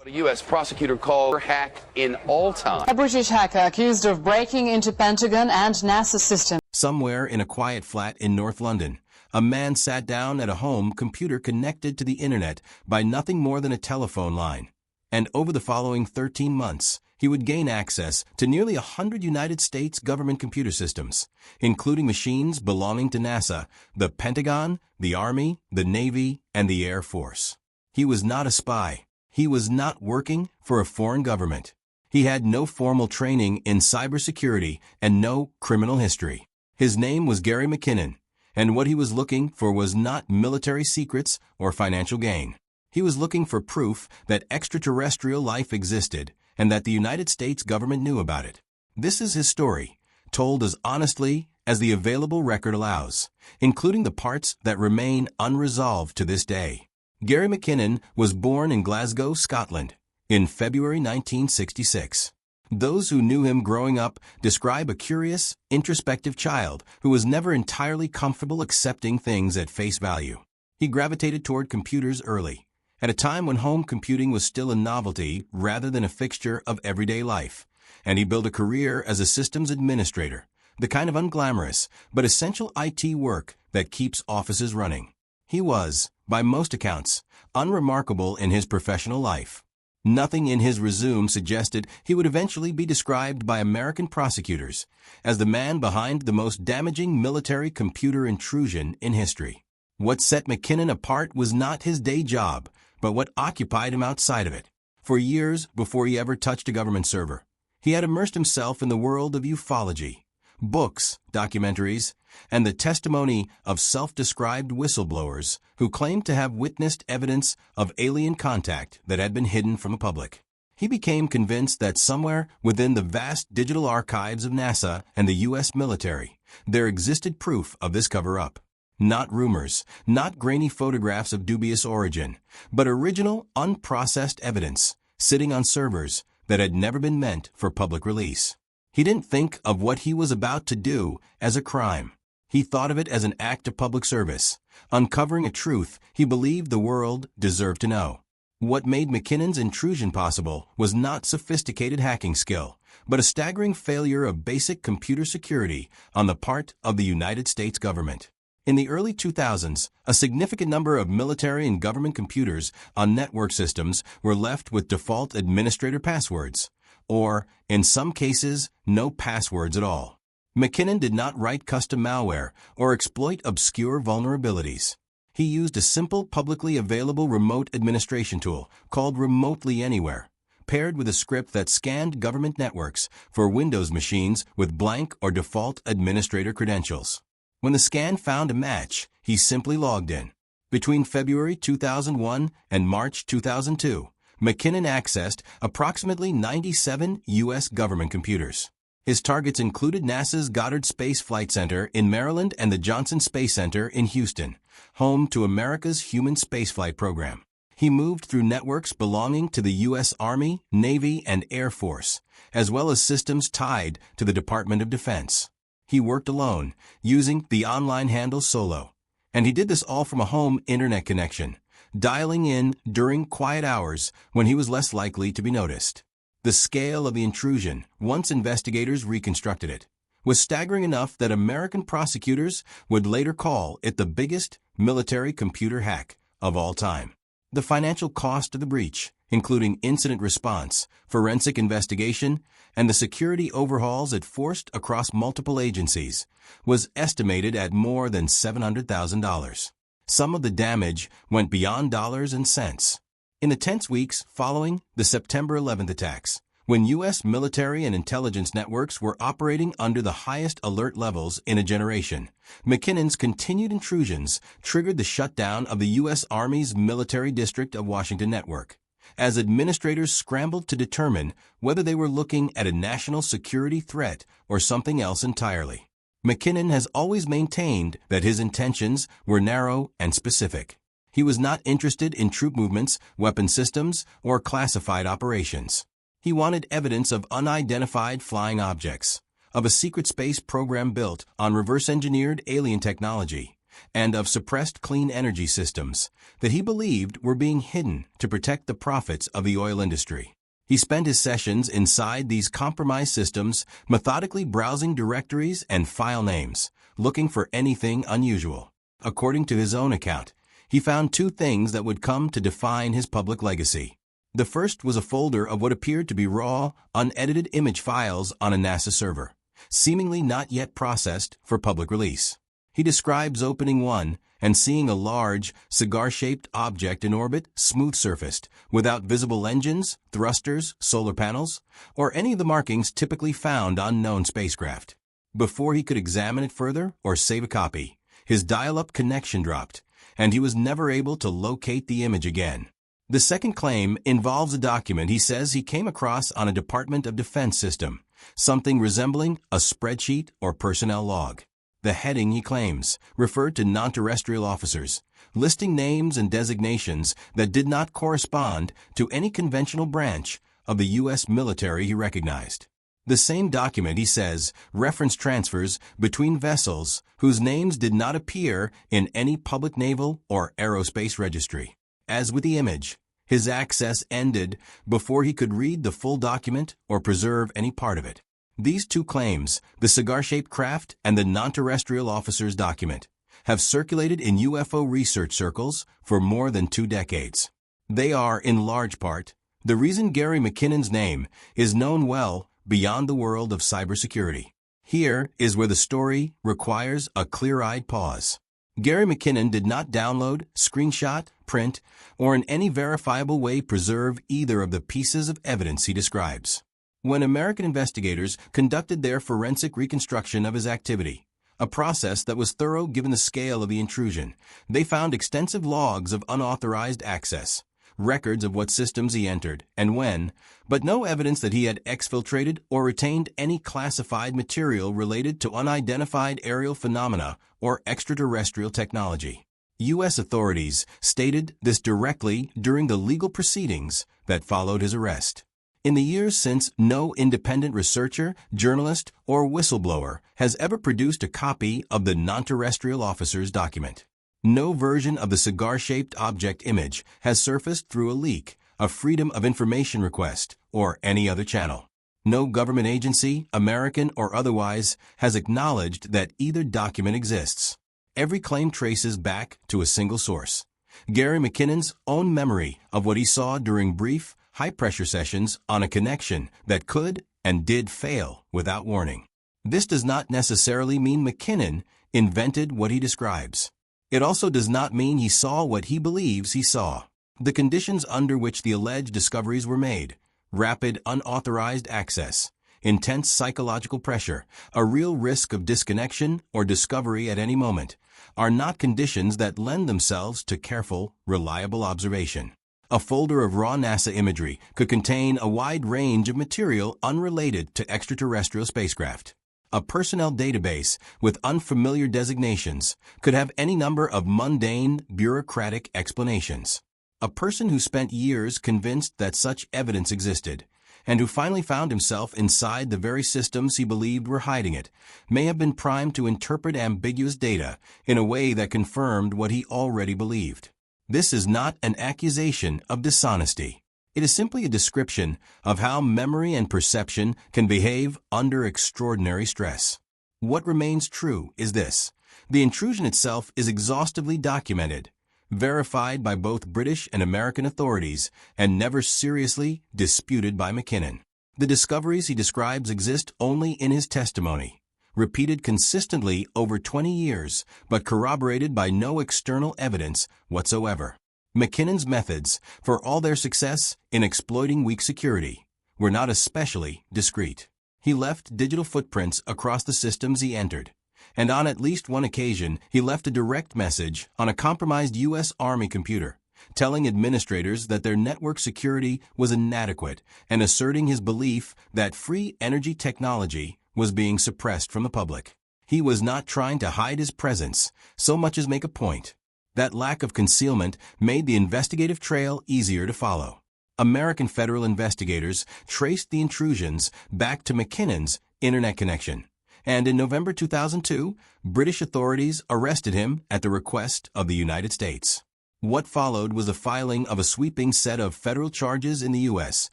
What a U.S. prosecutor called hack in all time. A British hacker accused of breaking into Pentagon and NASA systems. Somewhere in a quiet flat in North London, a man sat down at a home computer connected to the internet by nothing more than a telephone line. And over the following 13 months, he would gain access to nearly 100 United States government computer systems, including machines belonging to NASA, the Pentagon, the Army, the Navy, and the Air Force. He was not a spy. He was not working for a foreign government. He had no formal training in cybersecurity and no criminal history. His name was Gary McKinnon, and what he was looking for was not military secrets or financial gain. He was looking for proof that extraterrestrial life existed and that the United States government knew about it. This is his story, told as honestly as the available record allows, including the parts that remain unresolved to this day. Gary McKinnon was born in Glasgow, Scotland, in February 1966. Those who knew him growing up describe a curious, introspective child who was never entirely comfortable accepting things at face value. He gravitated toward computers early, at a time when home computing was still a novelty rather than a fixture of everyday life, and he built a career as a systems administrator, the kind of unglamorous but essential IT work that keeps offices running. He was, by most accounts, unremarkable in his professional life. Nothing in his resume suggested he would eventually be described by American prosecutors as the man behind the most damaging military computer intrusion in history. What set McKinnon apart was not his day job, but what occupied him outside of it. For years before he ever touched a government server, he had immersed himself in the world of ufology, books, documentaries, and the testimony of self-described whistleblowers who claimed to have witnessed evidence of alien contact that had been hidden from the public. He became convinced that somewhere within the vast digital archives of NASA and the U.S. military, there existed proof of this cover-up. Not rumors, not grainy photographs of dubious origin, but original, unprocessed evidence sitting on servers that had never been meant for public release. He didn't think of what he was about to do as a crime. He thought of it as an act of public service, uncovering a truth he believed the world deserved to know. What made McKinnon's intrusion possible was not sophisticated hacking skill, but a staggering failure of basic computer security on the part of the United States government. In the early 2000s, a significant number of military and government computers on network systems were left with default administrator passwords, or, in some cases, no passwords at all. McKinnon did not write custom malware or exploit obscure vulnerabilities. He used a simple publicly available remote administration tool called Remotely Anywhere, paired with a script that scanned government networks for Windows machines with blank or default administrator credentials. When the scan found a match, he simply logged in. Between February 2001 and March 2002, McKinnon accessed approximately 97 U.S. government computers. His targets included NASA's Goddard Space Flight Center in Maryland and the Johnson Space Center in Houston, home to America's human spaceflight program. He moved through networks belonging to the U.S. Army, Navy, and Air Force, as well as systems tied to the Department of Defense. He worked alone, using the online handle Solo, and he did this all from a home internet connection, dialing in during quiet hours when he was less likely to be noticed. The scale of the intrusion, once investigators reconstructed it, was staggering enough that American prosecutors would later call it the biggest military computer hack of all time. The financial cost of the breach, including incident response, forensic investigation, and the security overhauls it forced across multiple agencies, was estimated at more than $700,000. Some of the damage went beyond dollars and cents. In the tense weeks following the September 11th attacks, when U.S. military and intelligence networks were operating under the highest alert levels in a generation, McKinnon's continued intrusions triggered the shutdown of the U.S. Army's Military District of Washington network, as administrators scrambled to determine whether they were looking at a national security threat or something else entirely. McKinnon has always maintained that his intentions were narrow and specific. He was not interested in troop movements, weapon systems, or classified operations. He wanted evidence of unidentified flying objects, of a secret space program built on reverse-engineered alien technology, and of suppressed clean energy systems that he believed were being hidden to protect the profits of the oil industry. He spent his sessions inside these compromised systems, methodically browsing directories and file names, looking for anything unusual. According to his own account, he found two things that would come to define his public legacy. The first was a folder of what appeared to be raw, unedited image files on a NASA server, seemingly not yet processed for public release. He describes opening one and seeing a large, cigar-shaped object in orbit, smooth-surfaced, without visible engines, thrusters, solar panels, or any of the markings typically found on known spacecraft. Before he could examine it further or save a copy, his dial-up connection dropped, and he was never able to locate the image again. The second claim involves a document he says he came across on a Department of Defense system, something resembling a spreadsheet or personnel log. The heading, he claims, referred to non-terrestrial officers, listing names and designations that did not correspond to any conventional branch of the U.S. military he recognized. The same document, he says, referenced transfers between vessels whose names did not appear in any public naval or aerospace registry. As with the image, his access ended before he could read the full document or preserve any part of it. These two claims, the cigar-shaped craft and the non-terrestrial officer's document, have circulated in UFO research circles for more than 2 decades. They are, in large part, the reason Gary McKinnon's name is known well beyond the world of cybersecurity. Here is where the story requires a clear-eyed pause. Gary McKinnon did not download, screenshot, print, or in any verifiable way preserve either of the pieces of evidence he describes. When American investigators conducted their forensic reconstruction of his activity, a process that was thorough given the scale of the intrusion, they found extensive logs of unauthorized access, records of what systems he entered and when, but no evidence that he had exfiltrated or retained any classified material related to unidentified aerial phenomena or extraterrestrial technology. U.S. authorities stated this directly during the legal proceedings that followed his arrest. In the years since, no independent researcher, journalist, or whistleblower has ever produced a copy of the non-terrestrial officer's document. No version of the cigar-shaped object image has surfaced through a leak, a Freedom of Information request, or any other channel. No government agency, American or otherwise, has acknowledged that either document exists. Every claim traces back to a single source: Gary McKinnon's own memory of what he saw during brief, high-pressure sessions on a connection that could and did fail without warning. This does not necessarily mean McKinnon invented what he describes. It also does not mean he saw what he believes he saw. The conditions under which the alleged discoveries were made, rapid unauthorized access, intense psychological pressure, a real risk of disconnection or discovery at any moment, are not conditions that lend themselves to careful, reliable observation. A folder of raw NASA imagery could contain a wide range of material unrelated to extraterrestrial spacecraft. A personnel database with unfamiliar designations could have any number of mundane, bureaucratic explanations. A person who spent years convinced that such evidence existed, and who finally found himself inside the very systems he believed were hiding it, may have been primed to interpret ambiguous data in a way that confirmed what he already believed. This is not an accusation of dishonesty. It is simply a description of how memory and perception can behave under extraordinary stress. What remains true is this: the intrusion itself is exhaustively documented, verified by both British and American authorities, and never seriously disputed by McKinnon. The discoveries he describes exist only in his testimony, repeated consistently over 20 years, but corroborated by no external evidence whatsoever. McKinnon's methods, for all their success in exploiting weak security, were not especially discreet. He left digital footprints across the systems he entered, and on at least one occasion he left a direct message on a compromised U.S. Army computer, telling administrators that their network security was inadequate and asserting his belief that free energy technology was being suppressed from the public. He was not trying to hide his presence so much as make a point. That lack of concealment made the investigative trail easier to follow. American federal investigators traced the intrusions back to McKinnon's internet connection and in November 2002, British authorities arrested him at the request of the United States. What followed was the filing of a sweeping set of federal charges in the U.S.,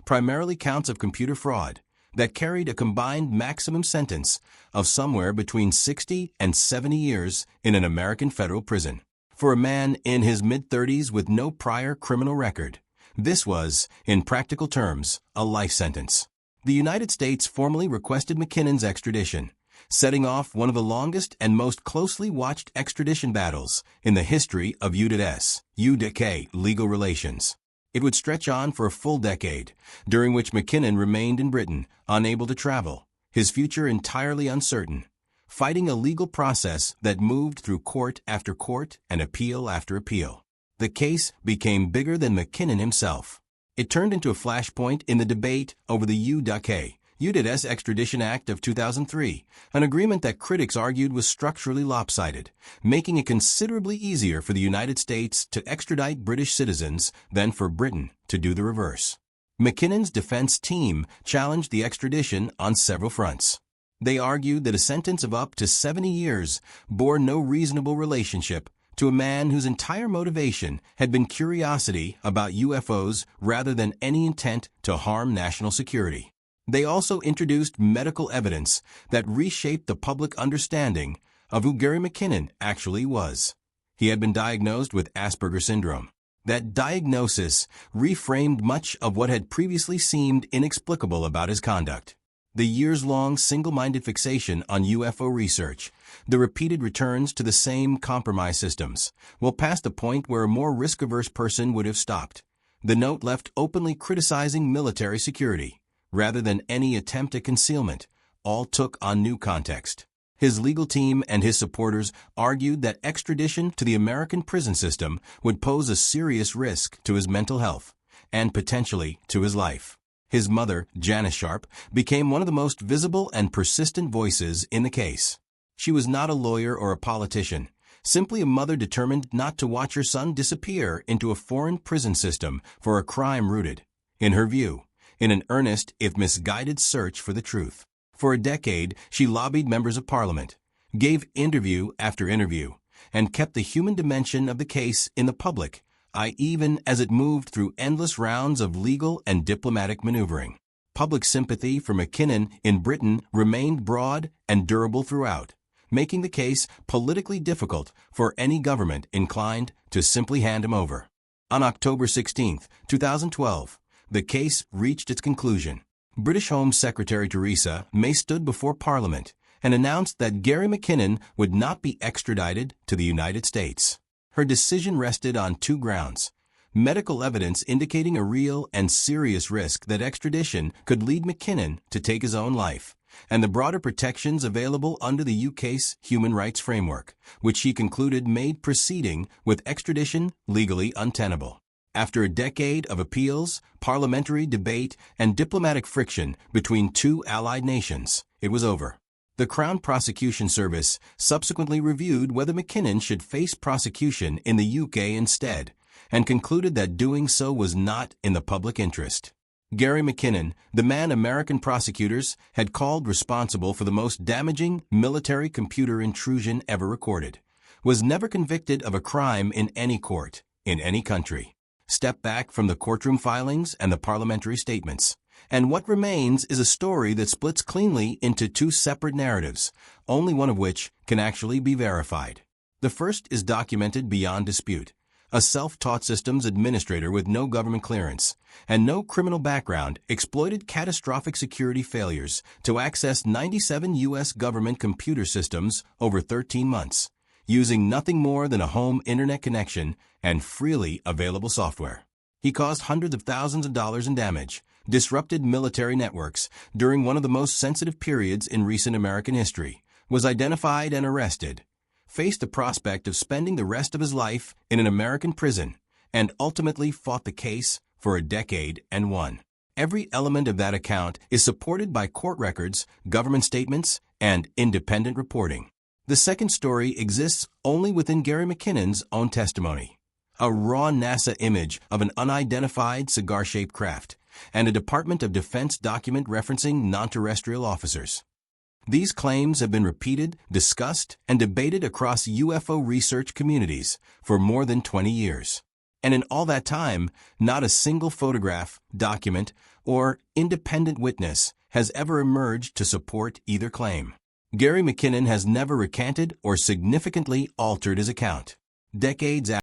primarily counts of computer fraud, that carried a combined maximum sentence of somewhere between 60 and 70 years in an American federal prison. For a man in his mid-30s with no prior criminal record, this was, in practical terms, a life sentence. The United States formally requested McKinnon's extradition, setting off one of the longest and most closely watched extradition battles in the history of U.K. legal relations. It would stretch on for a full decade, during which McKinnon remained in Britain, unable to travel, his future entirely uncertain, fighting a legal process that moved through court after court and appeal after appeal. The case became bigger than McKinnon himself. It turned into a flashpoint in the debate over the U.S. Extradition Act of 2003, an agreement that critics argued was structurally lopsided, making it considerably easier for the United States to extradite British citizens than for Britain to do the reverse. McKinnon's defense team challenged the extradition on several fronts. They argued that a sentence of up to 70 years bore no reasonable relationship to a man whose entire motivation had been curiosity about UFOs rather than any intent to harm national security. They also introduced medical evidence that reshaped the public understanding of who Gary McKinnon actually was. He had been diagnosed with Asperger's syndrome. That diagnosis reframed much of what had previously seemed inexplicable about his conduct. The years-long single-minded fixation on UFO research, the repeated returns to the same compromise systems, well past the point where a more risk-averse person would have stopped. The note left openly criticizing military security, rather than any attempt at concealment, all took on new context. His legal team and his supporters argued that extradition to the American prison system would pose a serious risk to his mental health and potentially to his life. His mother, Janice Sharp, became one of the most visible and persistent voices in the case. She was not a lawyer or a politician, simply a mother determined not to watch her son disappear into a foreign prison system for a crime rooted, in her view, in an earnest if misguided search for the truth. For a decade, she lobbied members of Parliament, gave interview after interview, and kept the human dimension of the case in the public eye even as it moved through endless rounds of legal and diplomatic maneuvering. Public sympathy for McKinnon in Britain remained broad and durable throughout, making the case politically difficult for any government inclined to simply hand him over. On October 16, 2012, the case reached its conclusion. British Home Secretary Theresa May stood before Parliament and announced that Gary McKinnon would not be extradited to the United States. Her decision rested on two grounds: medical evidence indicating a real and serious risk that extradition could lead McKinnon to take his own life, and the broader protections available under the UK's human rights framework, which she concluded made proceeding with extradition legally untenable. After a decade of appeals, parliamentary debate, and diplomatic friction between two allied nations, it was over. The Crown Prosecution Service subsequently reviewed whether McKinnon should face prosecution in the UK instead, and concluded that doing so was not in the public interest. Gary McKinnon, the man American prosecutors had called responsible for the most damaging military computer intrusion ever recorded, was never convicted of a crime in any court, in any country. Step back from the courtroom filings and the parliamentary statements, and what remains is a story that splits cleanly into two separate narratives, only one of which can actually be verified. The first is documented beyond dispute. A self-taught systems administrator with no government clearance and no criminal background exploited catastrophic security failures to access 97 U.S. government computer systems over 13 months, using nothing more than a home internet connection and freely available software. He caused hundreds of thousands of dollars in damage, disrupted military networks during one of the most sensitive periods in recent American history, was identified and arrested, faced the prospect of spending the rest of his life in an American prison, and ultimately fought the case for a decade and won. Every element of that account is supported by court records, government statements, and independent reporting. The second story exists only within Gary McKinnon's own testimony. A raw NASA image of an unidentified cigar-shaped craft, and a Department of Defense document referencing non-terrestrial officers. These claims have been repeated, discussed, and debated across UFO research communities for more than 20 years. And in all that time, not a single photograph, document, or independent witness has ever emerged to support either claim. Gary McKinnon has never recanted or significantly altered his account. Decades